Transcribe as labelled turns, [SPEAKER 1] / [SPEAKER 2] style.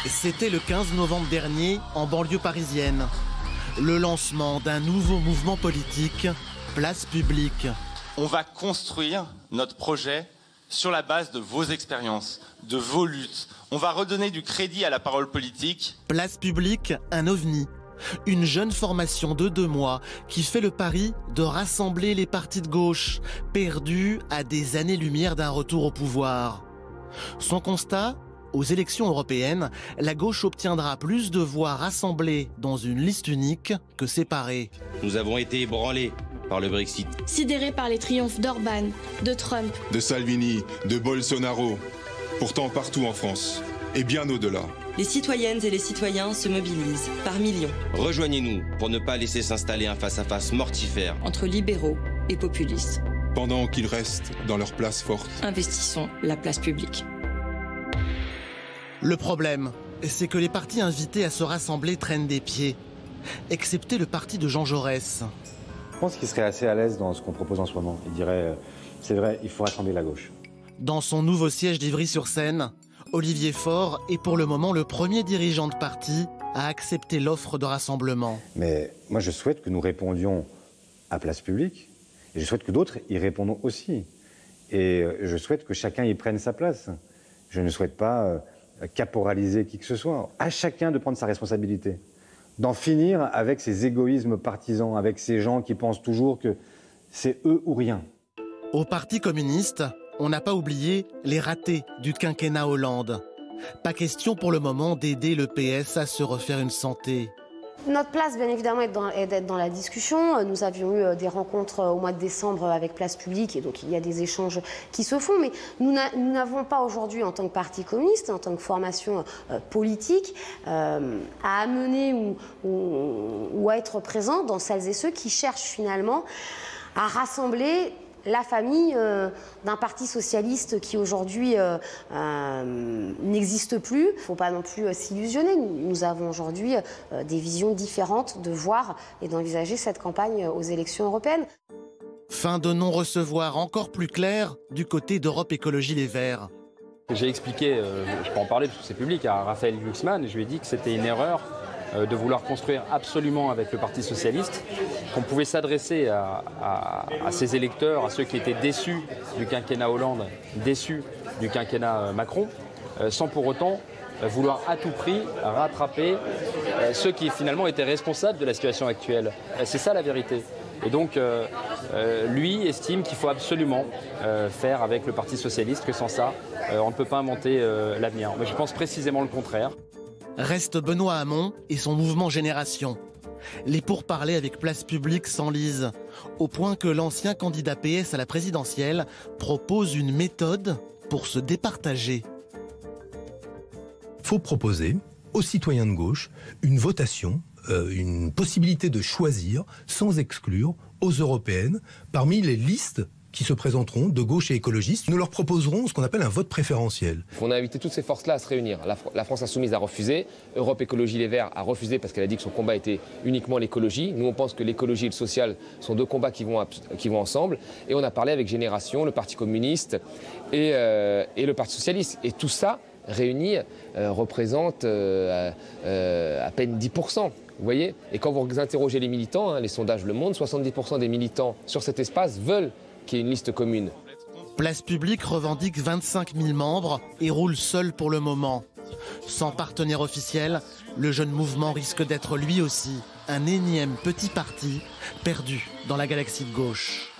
[SPEAKER 1] C'était le 15 novembre dernier, en banlieue parisienne. Le lancement d'un nouveau mouvement politique, Place Publique.
[SPEAKER 2] On va construire notre projet sur la base de vos expériences, de vos luttes. On va redonner du crédit à la parole politique.
[SPEAKER 1] Place Publique, un ovni. Une jeune formation de 2 mois qui fait le pari de rassembler les partis de gauche, perdus à des années-lumière d'un retour au pouvoir. Son constat ? Aux élections européennes, la gauche obtiendra plus de voix rassemblées dans une liste unique que séparées.
[SPEAKER 3] Nous avons été ébranlés par le Brexit.
[SPEAKER 4] Sidérés par les triomphes d'Orban, de Trump,
[SPEAKER 5] de Salvini, de Bolsonaro. Pourtant partout en France, et bien au-delà.
[SPEAKER 6] Les citoyennes et les citoyens se mobilisent par millions.
[SPEAKER 3] Rejoignez-nous pour ne pas laisser s'installer un face-à-face mortifère
[SPEAKER 6] entre libéraux et populistes.
[SPEAKER 5] Pendant qu'ils restent dans leur place forte.
[SPEAKER 6] Investissons la place publique.
[SPEAKER 1] Le problème, c'est que les partis invités à se rassembler traînent des pieds, excepté le parti de Jean Jaurès.
[SPEAKER 7] Je pense qu'il serait assez à l'aise dans ce qu'on propose en ce moment. Il dirait, c'est vrai, il faut rassembler la gauche.
[SPEAKER 1] Dans son nouveau siège d'Ivry-sur-Seine, Olivier Faure est pour le moment le premier dirigeant de parti à accepter l'offre de rassemblement.
[SPEAKER 7] Mais moi, je souhaite que nous répondions à Place Publique, et je souhaite que d'autres y répondent aussi. Et je souhaite que chacun y prenne sa place. Je ne souhaite pas caporaliser qui que ce soit. À chacun de prendre sa responsabilité. D'en finir avec ces égoïsmes partisans, avec ces gens qui pensent toujours que c'est eux ou rien.
[SPEAKER 1] Au Parti communiste, on n'a pas oublié les ratés du quinquennat Hollande. Pas question pour le moment d'aider le PS à se refaire une santé.
[SPEAKER 8] Notre place, bien évidemment, est d'être dans la discussion. Nous avions eu des rencontres au mois de décembre avec Place Publique, et donc il y a des échanges qui se font. Mais nous n'avons pas aujourd'hui, en tant que parti communiste, en tant que formation politique, à amener ou à être présent dans celles et ceux qui cherchent finalement à rassembler la famille d'un parti socialiste qui aujourd'hui n'existe plus. Il ne faut pas non plus s'illusionner. Nous avons aujourd'hui des visions différentes de voir et d'envisager cette campagne aux élections européennes.
[SPEAKER 1] Fin de non-recevoir encore plus clair du côté d'Europe Écologie Les Verts.
[SPEAKER 9] J'ai expliqué, je peux en parler parce que c'est public, à Raphaël Glucksmann, et je lui ai dit que c'était une erreur de vouloir construire absolument avec le Parti socialiste, qu'on pouvait s'adresser à ses électeurs, à ceux qui étaient déçus du quinquennat Hollande, déçus du quinquennat Macron, sans pour autant vouloir à tout prix rattraper ceux qui finalement étaient responsables de la situation actuelle. C'est ça la vérité. Et donc, lui estime qu'il faut absolument faire avec le Parti socialiste, que sans ça, on ne peut pas inventer l'avenir. Mais je pense précisément le contraire.
[SPEAKER 1] Reste Benoît Hamon et son mouvement Génération. Les pourparlers avec Place Publique s'enlisent, au point que l'ancien candidat PS à la présidentielle propose une méthode pour se départager.
[SPEAKER 10] Il faut proposer aux citoyens de gauche une votation, une possibilité de choisir, sans exclure, aux européennes, parmi les listes qui se présenteront de gauche et écologistes. Nous leur proposerons ce qu'on appelle un vote préférentiel.
[SPEAKER 11] On a invité toutes ces forces-là à se réunir. La France Insoumise a refusé, Europe Écologie Les Verts a refusé parce qu'elle a dit que son combat était uniquement l'écologie. Nous, on pense que l'écologie et le social sont 2 combats qui vont ensemble. Et on a parlé avec Génération, le Parti communiste et le Parti socialiste. Et tout ça, réuni, représente à peine 10%. Vous voyez ? Et quand vous interrogez les militants, les sondages le montrent, 70% des militants sur cet espace veulent qu'il y ait une liste commune.
[SPEAKER 1] Place Publique revendique 25 000 membres et roule seul pour le moment. Sans partenaire officiel, le jeune mouvement risque d'être lui aussi un énième petit parti perdu dans la galaxie de gauche.